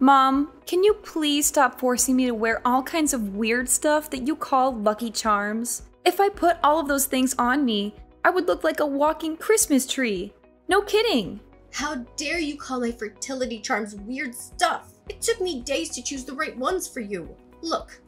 Mom, can you please stop forcing me to wear all kinds of weird stuff that you call Lucky Charms? If I put all of those things on me, I would look like a walking Christmas tree. No kidding. How dare you call my fertility charms weird stuff? It took me days to choose the right ones for you. Look,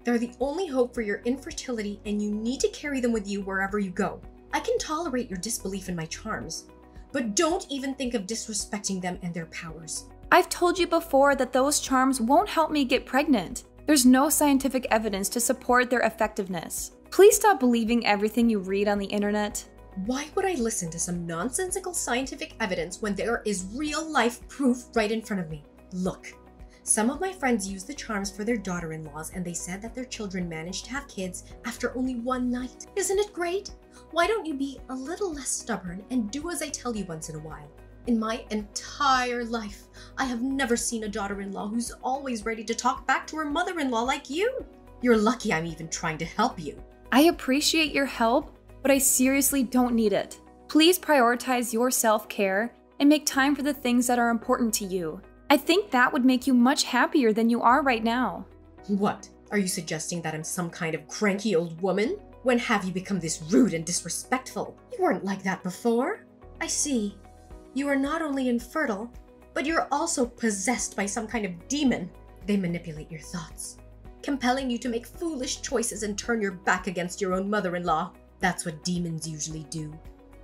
they're the only hope for your infertility and you need to carry them with you wherever you go. I can tolerate your disbelief in my charms, but don't even think of disrespecting them and their powers. I've told you before that those charms won't help me get pregnant. There's no scientific evidence to support their effectiveness. Please stop believing everything you read on the internet. Why would I listen to some nonsensical scientific evidence when there is real-life proof right in front of me? Look, some of my friends use the charms for their daughter-in-laws and they said that their children managed to have kids after only one night. Isn't it great? Why don't you be a little less stubborn and do as I tell you once in a while? In my entire life, I have never seen a daughter-in-law who's always ready to talk back to her mother-in-law like you. You're lucky I'm even trying to help you. I appreciate your help, but I seriously don't need it. Please prioritize your self-care and make time for the things that are important to you. I think that would make you much happier than you are right now. What? Are you suggesting that I'm some kind of cranky old woman? When have you become this rude and disrespectful? You weren't like that before. I see. You are not only infertile, but you're also possessed by some kind of demon. They manipulate your thoughts, compelling you to make foolish choices and turn your back against your own mother-in-law. That's what demons usually do.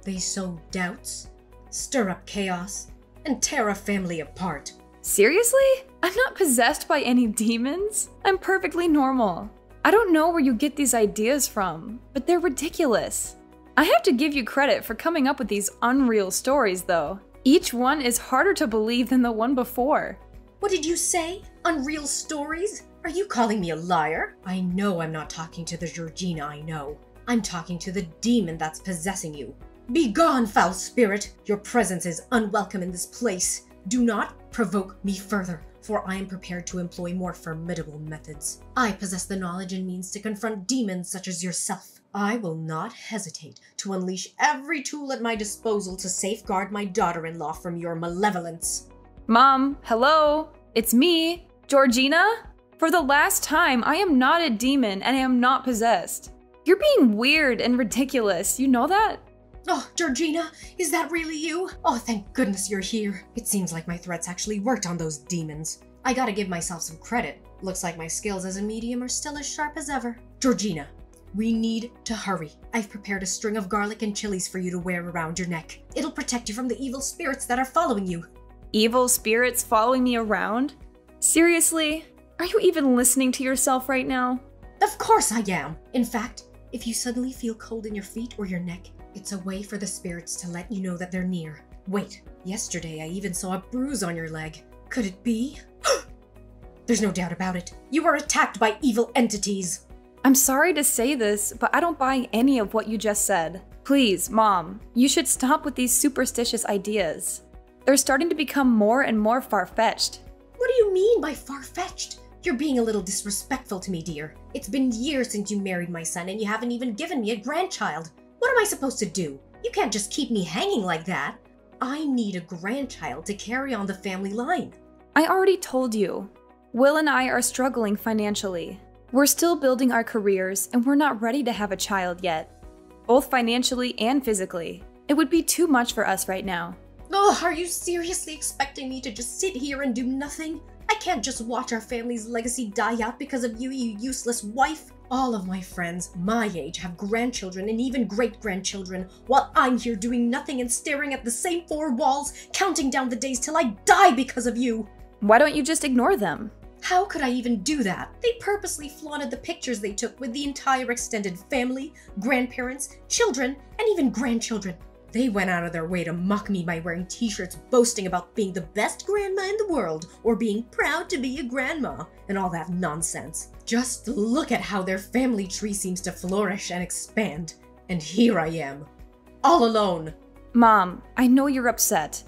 They sow doubts, stir up chaos, and tear a family apart. Seriously? I'm not possessed by any demons. I'm perfectly normal. I don't know where you get these ideas from, but they're ridiculous. I have to give you credit for coming up with these unreal stories, though. Each one is harder to believe than the one before. What did you say? Unreal stories? Are you calling me a liar? I know I'm not talking to the Georgina I know. I'm talking to the demon that's possessing you. Be gone, foul spirit! Your presence is unwelcome in this place. Do not provoke me further, for I am prepared to employ more formidable methods. I possess the knowledge and means to confront demons such as yourself. I will not hesitate to unleash every tool at my disposal to safeguard my daughter-in-law from your malevolence. Mom, hello? It's me, Georgina? For the last time, I am not a demon and I am not possessed. You're being weird and ridiculous, you know that? Oh, Georgina, is that really you? Oh, thank goodness you're here. It seems like my threats actually worked on those demons. I gotta give myself some credit. Looks like my skills as a medium are still as sharp as ever. Georgina, we need to hurry. I've prepared a string of garlic and chilies for you to wear around your neck. It'll protect you from the evil spirits that are following you. Evil spirits following me around? Seriously? Are you even listening to yourself right now? Of course I am. In fact, if you suddenly feel cold in your feet or your neck, it's a way for the spirits to let you know that they're near. Wait, yesterday I even saw a bruise on your leg. Could it be? There's no doubt about it. You are attacked by evil entities. I'm sorry to say this, but I don't buy any of what you just said. Please, Mom, you should stop with these superstitious ideas. They're starting to become more and more far-fetched. What do you mean by far-fetched? You're being a little disrespectful to me, dear. It's been years since you married my son and you haven't even given me a grandchild. What am I supposed to do? You can't just keep me hanging like that. I need a grandchild to carry on the family line. I already told you. Will and I are struggling financially. We're still building our careers and we're not ready to have a child yet. Both financially and physically. It would be too much for us right now. Oh, are you seriously expecting me to just sit here and do nothing? I can't just watch our family's legacy die out because of you, you useless wife. All of my friends my age have grandchildren and even great-grandchildren, while I'm here doing nothing and staring at the same four walls, counting down the days till I die because of you. Why don't you just ignore them? How could I even do that? They purposely flaunted the pictures they took with the entire extended family, grandparents, children, and even grandchildren. They went out of their way to mock me by wearing t-shirts boasting about being the best grandma in the world or being proud to be a grandma and all that nonsense. Just look at how their family tree seems to flourish and expand. And here I am, all alone. Mom, I know you're upset,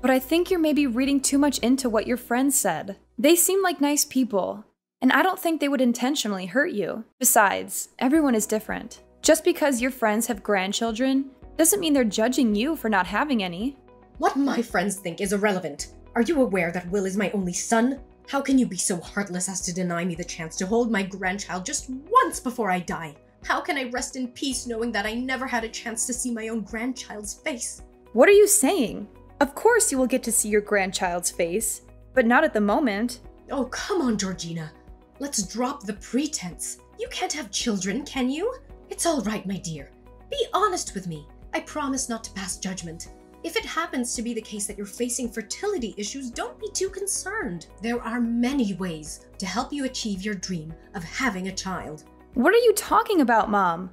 but I think you're maybe reading too much into what your friends said. They seem like nice people, and I don't think they would intentionally hurt you. Besides, everyone is different. Just because your friends have grandchildren doesn't mean they're judging you for not having any. What my friends think is irrelevant. Are you aware that Will is my only son? How can you be so heartless as to deny me the chance to hold my grandchild just once before I die? How can I rest in peace knowing that I never had a chance to see my own grandchild's face? What are you saying? Of course you will get to see your grandchild's face, but not at the moment. Oh, come on, Georgina. Let's drop the pretense. You can't have children, can you? It's all right, my dear. Be honest with me. I promise not to pass judgment. If it happens to be the case that you're facing fertility issues, don't be too concerned. There are many ways to help you achieve your dream of having a child. What are you talking about, Mom?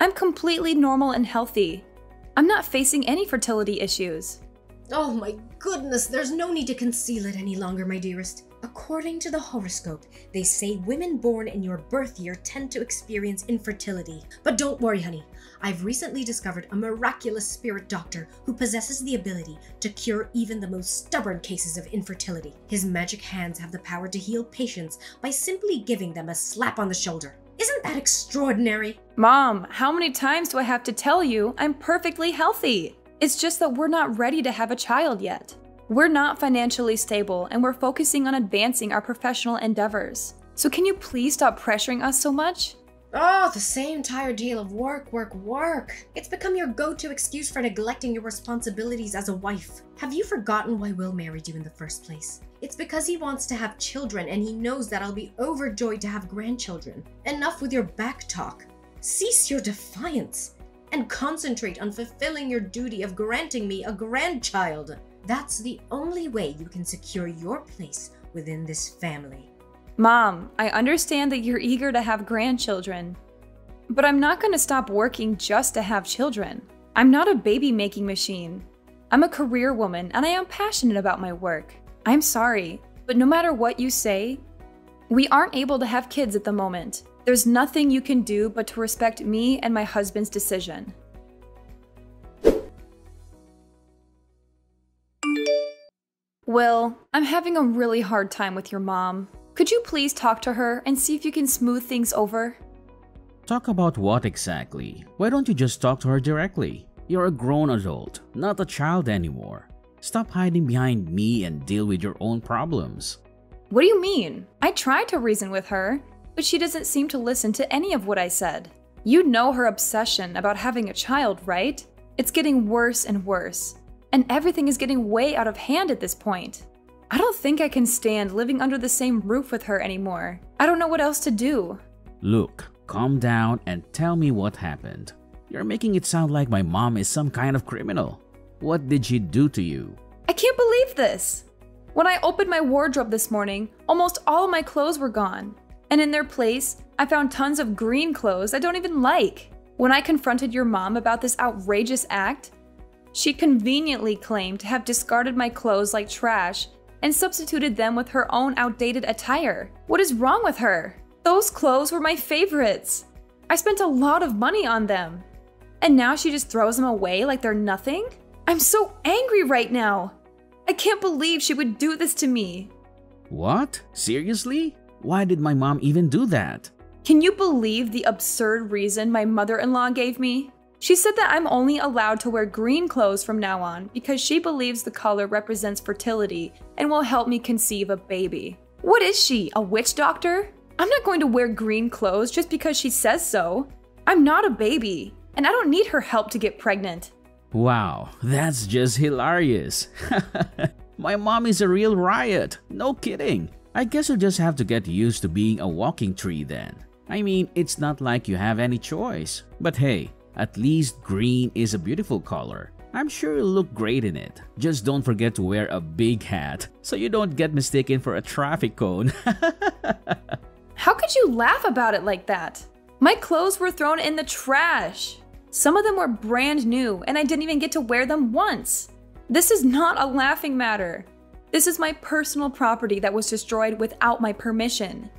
I'm completely normal and healthy. I'm not facing any fertility issues. Oh my goodness, there's no need to conceal it any longer, my dearest. According to the horoscope, they say women born in your birth year tend to experience infertility. But don't worry, honey. I've recently discovered a miraculous spirit doctor who possesses the ability to cure even the most stubborn cases of infertility. His magic hands have the power to heal patients by simply giving them a slap on the shoulder. Isn't that extraordinary? Mom, how many times do I have to tell you I'm perfectly healthy? It's just that we're not ready to have a child yet. We're not financially stable and we're focusing on advancing our professional endeavors. So can you please stop pressuring us so much? Oh, the same tired deal of work. It's become your go-to excuse for neglecting your responsibilities as a wife. Have you forgotten why Will married you in the first place? It's because he wants to have children and he knows that I'll be overjoyed to have grandchildren. Enough with your back talk. Cease your defiance and concentrate on fulfilling your duty of granting me a grandchild. That's the only way you can secure your place within this family. Mom, I understand that you're eager to have grandchildren, but I'm not going to stop working just to have children. I'm not a baby-making machine. I'm a career woman and I am passionate about my work. I'm sorry, but no matter what you say, we aren't able to have kids at the moment. There's nothing you can do but to respect me and my husband's decision. Will, I'm having a really hard time with your mom. Could you please talk to her and see if you can smooth things over? Talk about what exactly? Why don't you just talk to her directly? You're a grown adult, not a child anymore. Stop hiding behind me and deal with your own problems. What do you mean? I tried to reason with her, but she doesn't seem to listen to any of what I said. You know her obsession about having a child, right? It's getting worse and worse, and everything is getting way out of hand at this point. I don't think I can stand living under the same roof with her anymore. I don't know what else to do. Look, calm down and tell me what happened. You're making it sound like my mom is some kind of criminal. What did she do to you? I can't believe this. When I opened my wardrobe this morning, almost all of my clothes were gone. And in their place, I found tons of green clothes I don't even like. When I confronted your mom about this outrageous act, she conveniently claimed to have discarded my clothes like trash and substituted them with her own outdated attire. What is wrong with her? Those clothes were my favorites. I spent a lot of money on them. And now she just throws them away like they're nothing? I'm so angry right now. I can't believe she would do this to me. What? Seriously? Why did my mom even do that? Can you believe the absurd reason my mother-in-law gave me? She said that I'm only allowed to wear green clothes from now on because she believes the color represents fertility and will help me conceive a baby. What is she, a witch doctor? I'm not going to wear green clothes just because she says so. I'm not a baby, and I don't need her help to get pregnant. Wow, that's just hilarious. My mom is a real riot. No kidding. I guess you'll just have to get used to being a walking tree then. I mean, it's not like you have any choice. But hey, at least green is a beautiful color. I'm sure you'll look great in it. Just don't forget to wear a big hat so you don't get mistaken for a traffic cone. How could you laugh about it like that? My clothes were thrown in the trash. Some of them were brand new and I didn't even get to wear them once. This is not a laughing matter. This is my personal property that was destroyed without my permission.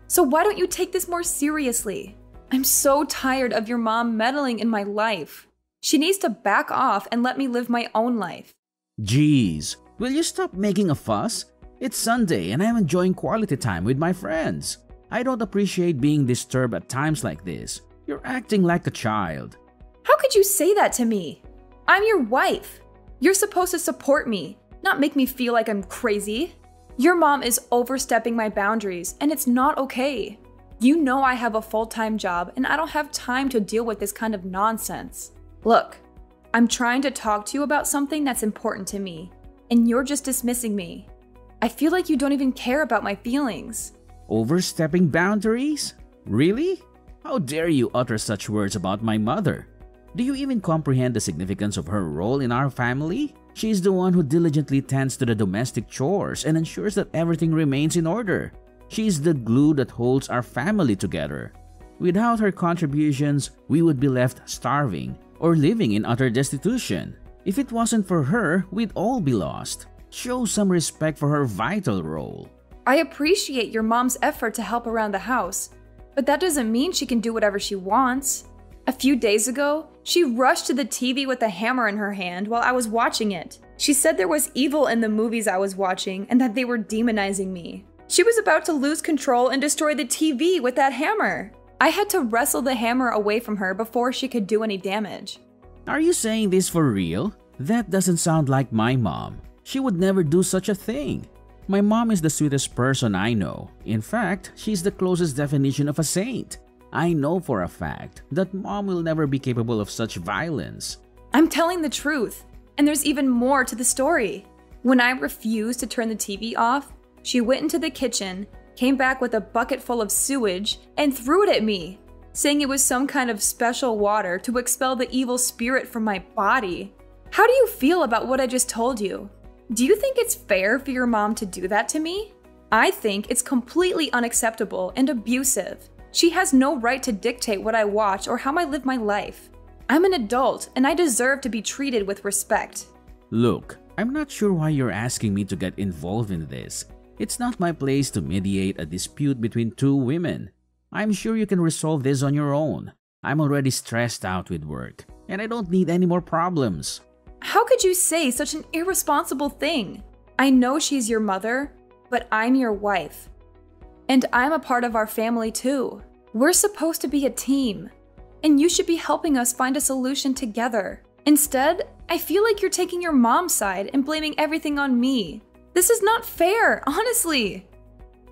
So why don't you take this more seriously? I'm so tired of your mom meddling in my life. She needs to back off and let me live my own life. Jeez, will you stop making a fuss? It's Sunday and I'm enjoying quality time with my friends. I don't appreciate being disturbed at times like this. You're acting like a child. How could you say that to me? I'm your wife. You're supposed to support me, not make me feel like I'm crazy. Your mom is overstepping my boundaries, and it's not okay. You know I have a full-time job, and I don't have time to deal with this kind of nonsense. Look, I'm trying to talk to you about something that's important to me, and you're just dismissing me. I feel like you don't even care about my feelings. Overstepping boundaries? Really? How dare you utter such words about my mother? Do you even comprehend the significance of her role in our family? She is the one who diligently tends to the domestic chores and ensures that everything remains in order. She is the glue that holds our family together. Without her contributions, we would be left starving or living in utter destitution. If it wasn't for her, we'd all be lost. Show some respect for her vital role. I appreciate your mom's effort to help around the house, but that doesn't mean she can do whatever she wants. A few days ago, she rushed to the TV with a hammer in her hand while I was watching it. She said there was evil in the movies I was watching and that they were demonizing me. She was about to lose control and destroy the TV with that hammer. I had to wrestle the hammer away from her before she could do any damage. Are you saying this for real? That doesn't sound like my mom. She would never do such a thing. My mom is the sweetest person I know. In fact, she's the closest definition of a saint. I know for a fact that mom will never be capable of such violence. I'm telling the truth, and there's even more to the story. When I refused to turn the TV off, she went into the kitchen, came back with a bucket full of sewage, and threw it at me, saying it was some kind of special water to expel the evil spirit from my body. How do you feel about what I just told you? Do you think it's fair for your mom to do that to me? I think it's completely unacceptable and abusive. She has no right to dictate what I watch or how I live my life. I'm an adult and I deserve to be treated with respect. Look, I'm not sure why you're asking me to get involved in this. It's not my place to mediate a dispute between two women. I'm sure you can resolve this on your own. I'm already stressed out with work, and I don't need any more problems. How could you say such an irresponsible thing? I know she's your mother, but I'm your wife. And I'm a part of our family too. We're supposed to be a team, and you should be helping us find a solution together. Instead, I feel like you're taking your mom's side and blaming everything on me. This is not fair, honestly.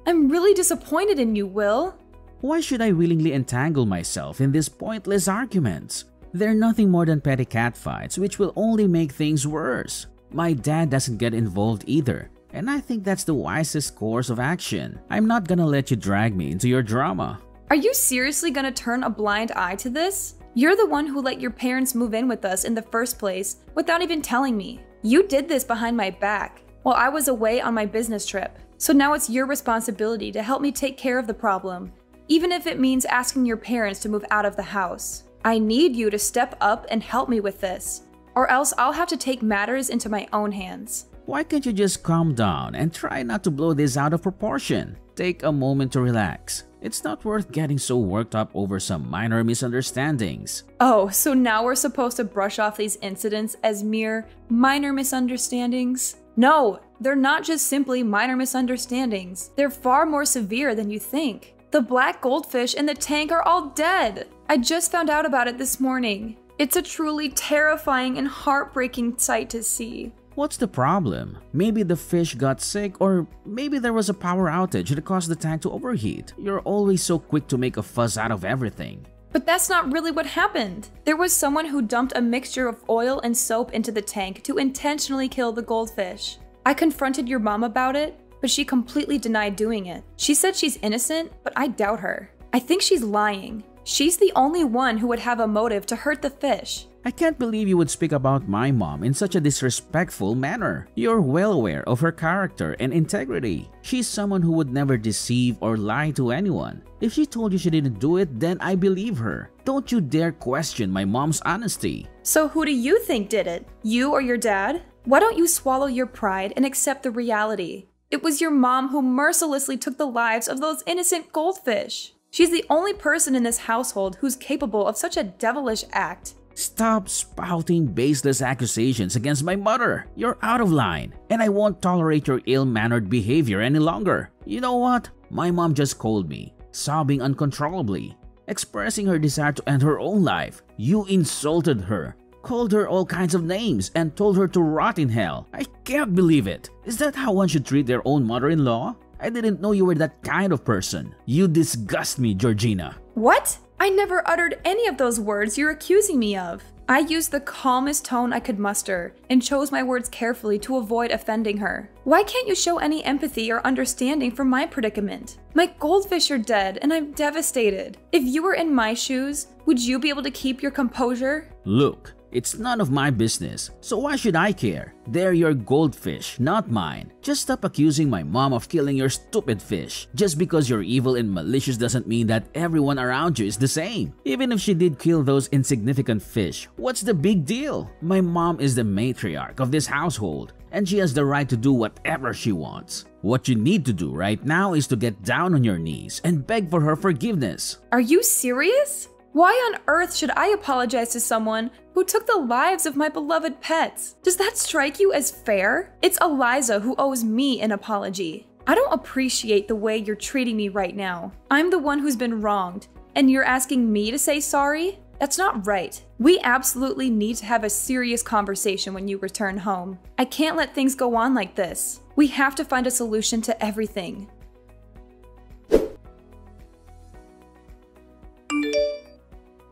I'm really disappointed in you, Will. Why should I willingly entangle myself in these pointless arguments? They're nothing more than petty catfights, which will only make things worse. My dad doesn't get involved either, and I think that's the wisest course of action. I'm not gonna let you drag me into your drama. Are you seriously gonna turn a blind eye to this? You're the one who let your parents move in with us in the first place without even telling me. You did this behind my back while I was away on my business trip. So now it's your responsibility to help me take care of the problem, even if it means asking your parents to move out of the house. I need you to step up and help me with this, or else I'll have to take matters into my own hands. Why can't you just calm down and try not to blow this out of proportion? Take a moment to relax. It's not worth getting so worked up over some minor misunderstandings. Oh, so now we're supposed to brush off these incidents as mere minor misunderstandings? No, they're not just simply minor misunderstandings. They're far more severe than you think. The black goldfish in the tank are all dead. I just found out about it this morning. It's a truly terrifying and heartbreaking sight to see. What's the problem? Maybe the fish got sick, or maybe there was a power outage that caused the tank to overheat. You're always so quick to make a fuss out of everything. But that's not really what happened. There was someone who dumped a mixture of oil and soap into the tank to intentionally kill the goldfish. I confronted your mom about it, but she completely denied doing it. She said she's innocent, but I doubt her. I think she's lying. She's the only one who would have a motive to hurt the fish. I can't believe you would speak about my mom in such a disrespectful manner. You're well aware of her character and integrity. She's someone who would never deceive or lie to anyone. If she told you she didn't do it, then I believe her. Don't you dare question my mom's honesty. So who do you think did it? You or your dad? Why don't you swallow your pride and accept the reality? It was your mom who mercilessly took the lives of those innocent goldfish. She's the only person in this household who's capable of such a devilish act. Stop spouting baseless accusations against my mother. You're out of line, and I won't tolerate your ill-mannered behavior any longer. You know what? My mom just called me, sobbing uncontrollably, expressing her desire to end her own life. You insulted her. Called her all kinds of names and told her to rot in hell. I can't believe it. Is that how one should treat their own mother-in-law? I didn't know you were that kind of person. You disgust me, Georgina. What? I never uttered any of those words you're accusing me of. I used the calmest tone I could muster and chose my words carefully to avoid offending her. Why can't you show any empathy or understanding for my predicament? My goldfish are dead and I'm devastated. If you were in my shoes, would you be able to keep your composure? Look, it's none of my business, so why should I care? They're your goldfish, not mine. Just stop accusing my mom of killing your stupid fish. Just because you're evil and malicious doesn't mean that everyone around you is the same. Even if she did kill those insignificant fish, what's the big deal? My mom is the matriarch of this household, and she has the right to do whatever she wants. What you need to do right now is to get down on your knees and beg for her forgiveness. Are you serious? Why on earth should I apologize to someone who took the lives of my beloved pets? Does that strike you as fair? It's Eliza who owes me an apology. I don't appreciate the way you're treating me right now. I'm the one who's been wronged, and you're asking me to say sorry? That's not right. We absolutely need to have a serious conversation when you return home. I can't let things go on like this. We have to find a solution to everything.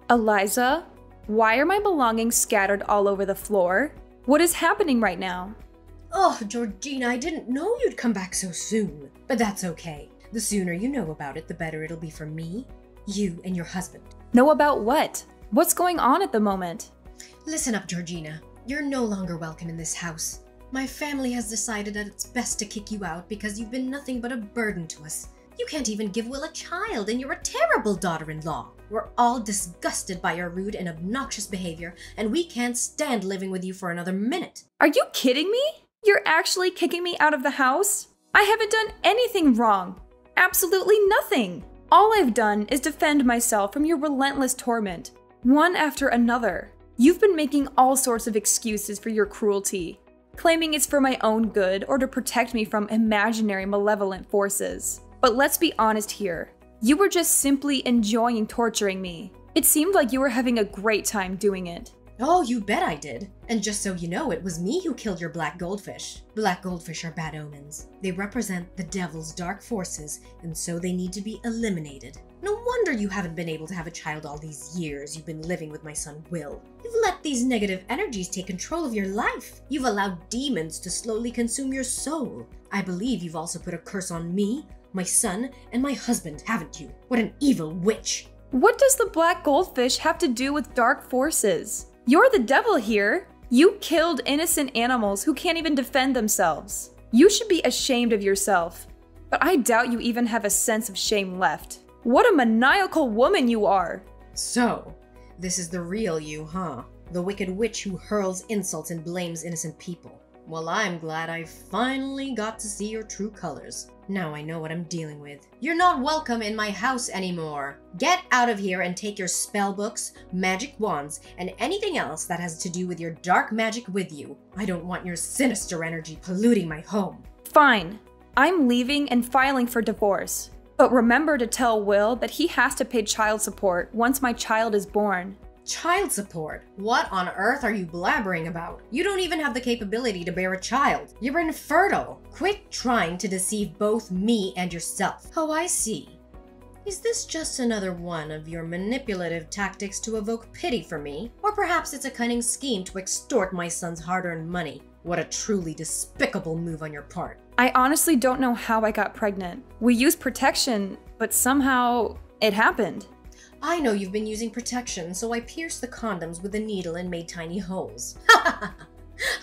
Eliza, why are my belongings scattered all over the floor? What is happening right now? Oh, Georgina, I didn't know you'd come back so soon. But that's okay. The sooner you know about it, the better it'll be for me, you, and your husband. Know about what? What's going on at the moment? Listen up, Georgina. You're no longer welcome in this house. My family has decided that it's best to kick you out because you've been nothing but a burden to us. You can't even give Will a child, and you're a terrible daughter-in-law. We're all disgusted by your rude and obnoxious behavior, and we can't stand living with you for another minute. Are you kidding me? You're actually kicking me out of the house? I haven't done anything wrong. Absolutely nothing. All I've done is defend myself from your relentless torment, one after another. You've been making all sorts of excuses for your cruelty, claiming it's for my own good or to protect me from imaginary malevolent forces. But let's be honest here. You were just simply enjoying torturing me. It seemed like you were having a great time doing it. Oh, you bet I did. And just so you know, it was me who killed your black goldfish. Black goldfish are bad omens. They represent the devil's dark forces, and so they need to be eliminated. No wonder you haven't been able to have a child all these years you've been living with my son Will. You've let these negative energies take control of your life. You've allowed demons to slowly consume your soul. I believe you've also put a curse on me, my son, and my husband, haven't you? What an evil witch! What does the black goldfish have to do with dark forces? You're the devil here. You killed innocent animals who can't even defend themselves. You should be ashamed of yourself. But I doubt you even have a sense of shame left. What a maniacal woman you are! So, this is the real you, huh? The wicked witch who hurls insults and blames innocent people. Well, I'm glad I finally got to see your true colors. Now I know what I'm dealing with. You're not welcome in my house anymore. Get out of here and take your spell books, magic wands, and anything else that has to do with your dark magic with you. I don't want your sinister energy polluting my home. Fine. I'm leaving and filing for divorce. But remember to tell Will that he has to pay child support once my child is born. Child support? What on earth are you blabbering about? You don't even have the capability to bear a child. You're infertile. Quit trying to deceive both me and yourself. Oh, I see. Is this just another one of your manipulative tactics to evoke pity for me? Or perhaps it's a cunning scheme to extort my son's hard-earned money? What a truly despicable move on your part. I honestly don't know how I got pregnant. We used protection, but somehow it happened. I know you've been using protection, so I pierced the condoms with a needle and made tiny holes.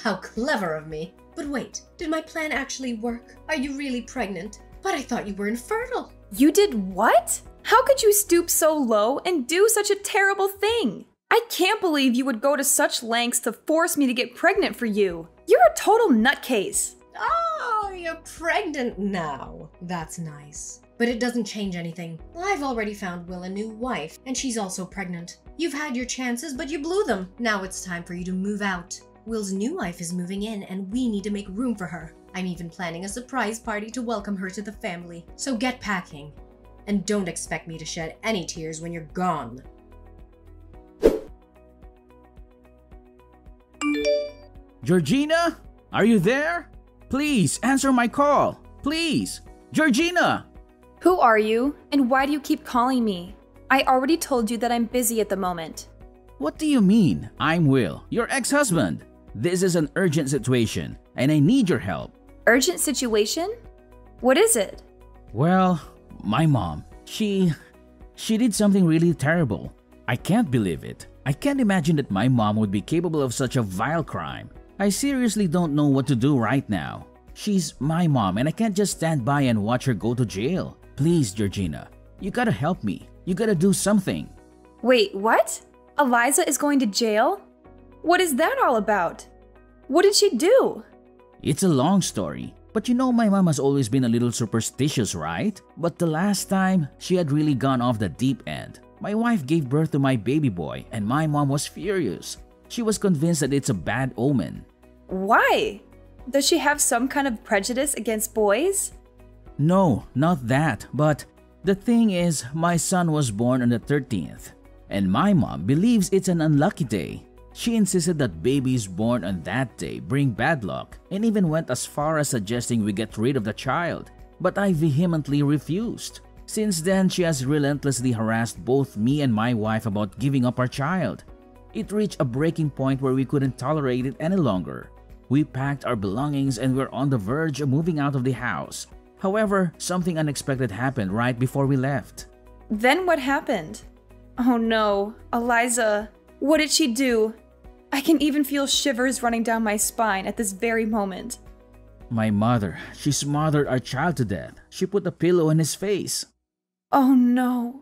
How clever of me. But wait, did my plan actually work? Are you really pregnant? But I thought you were infertile. You did what? How could you stoop so low and do such a terrible thing? I can't believe you would go to such lengths to force me to get pregnant for you. You're a total nutcase. Oh, you're pregnant now. That's nice. But it doesn't change anything. I've already found Will a new wife, and she's also pregnant. You've had your chances, but you blew them. Now it's time for you to move out. Will's new wife is moving in, and we need to make room for her. I'm even planning a surprise party to welcome her to the family. So get packing. And don't expect me to shed any tears when you're gone. Georgina? Are you there? Please answer my call. Please. Georgina! Who are you, and why do you keep calling me? I already told you that I'm busy at the moment. What do you mean? I'm Will, your ex-husband. This is an urgent situation, and I need your help. Urgent situation? What is it? Well, my mom, she did something really terrible. I can't believe it. I can't imagine that my mom would be capable of such a vile crime. I seriously don't know what to do right now. She's my mom and I can't just stand by and watch her go to jail. Please, Georgina, you gotta help me. You gotta do something. Wait, what? Eliza is going to jail? What is that all about? What did she do? It's a long story, but you know my mom has always been a little superstitious, right? But the last time, she had really gone off the deep end. My wife gave birth to my baby boy and my mom was furious. She was convinced that it's a bad omen. Why? Does she have some kind of prejudice against boys? No, not that, but the thing is, my son was born on the 13th, and my mom believes it's an unlucky day. She insisted that babies born on that day bring bad luck and even went as far as suggesting we get rid of the child, but I vehemently refused. Since then, she has relentlessly harassed both me and my wife about giving up our child. It reached a breaking point where we couldn't tolerate it any longer. We packed our belongings and were on the verge of moving out of the house. However, something unexpected happened right before we left. Then what happened? Oh no, Eliza, what did she do? I can even feel shivers running down my spine at this very moment. My mother, she smothered our child to death. She put a pillow in his face. Oh no.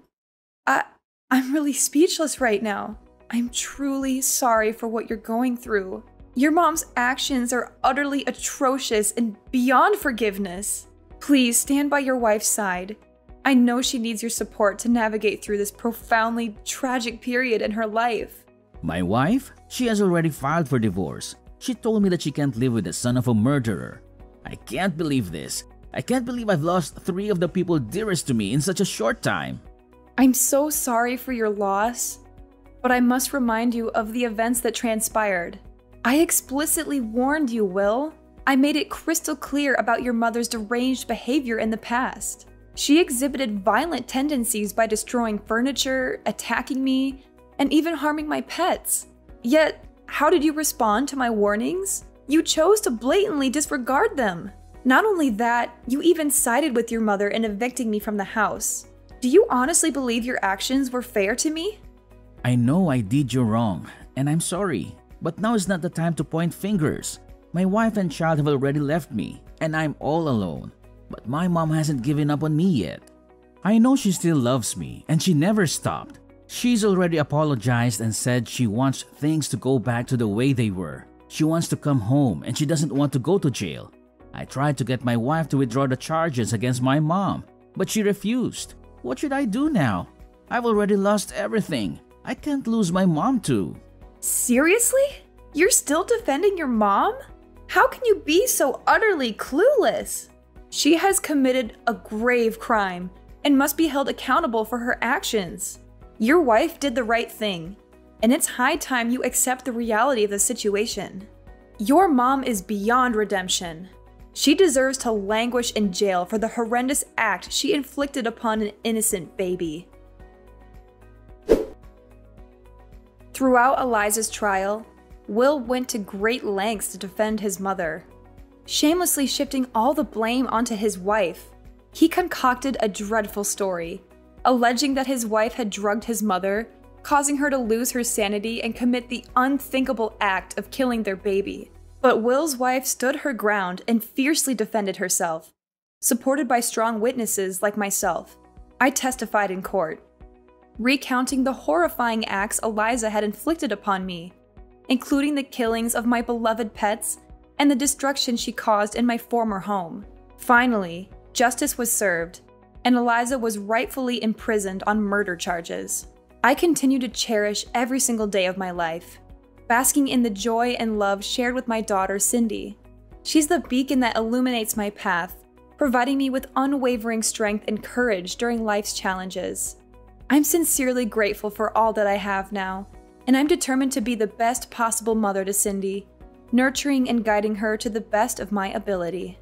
I'm really speechless right now. I'm truly sorry for what you're going through. Your mom's actions are utterly atrocious and beyond forgiveness. Please stand by your wife's side. I know she needs your support to navigate through this profoundly tragic period in her life. My wife? She has already filed for divorce. She told me that she can't live with the son of a murderer. I can't believe this. I can't believe I've lost 3 of the people dearest to me in such a short time. I'm so sorry for your loss, but I must remind you of the events that transpired. I explicitly warned you, Will. I made it crystal clear about your mother's deranged behavior in the past. She exhibited violent tendencies by destroying furniture, attacking me, and even harming my pets. Yet, how did you respond to my warnings? You chose to blatantly disregard them. Not only that, you even sided with your mother in evicting me from the house. Do you honestly believe your actions were fair to me? I know I did you wrong, and I'm sorry. But now is not the time to point fingers. My wife and child have already left me, and I'm all alone. But my mom hasn't given up on me yet. I know she still loves me, and she never stopped. She's already apologized and said she wants things to go back to the way they were. She wants to come home, and she doesn't want to go to jail. I tried to get my wife to withdraw the charges against my mom, but she refused. What should I do now? I've already lost everything. I can't lose my mom too. Seriously? You're still defending your mom? How can you be so utterly clueless? She has committed a grave crime and must be held accountable for her actions. Your wife did the right thing, and it's high time you accept the reality of the situation. Your mom is beyond redemption. She deserves to languish in jail for the horrendous act she inflicted upon an innocent baby. Throughout Eliza's trial, Will went to great lengths to defend his mother, shamelessly shifting all the blame onto his wife. He concocted a dreadful story, alleging that his wife had drugged his mother, causing her to lose her sanity and commit the unthinkable act of killing their baby. But Will's wife stood her ground and fiercely defended herself. Supported by strong witnesses like myself, I testified in court, recounting the horrifying acts Eliza had inflicted upon me, including the killings of my beloved pets and the destruction she caused in my former home. Finally, justice was served, and Eliza was rightfully imprisoned on murder charges. I continue to cherish every single day of my life, basking in the joy and love shared with my daughter, Cindy. She's the beacon that illuminates my path, providing me with unwavering strength and courage during life's challenges. I'm sincerely grateful for all that I have now, and I'm determined to be the best possible mother to Cindy. nurturing and guiding her to the best of my ability.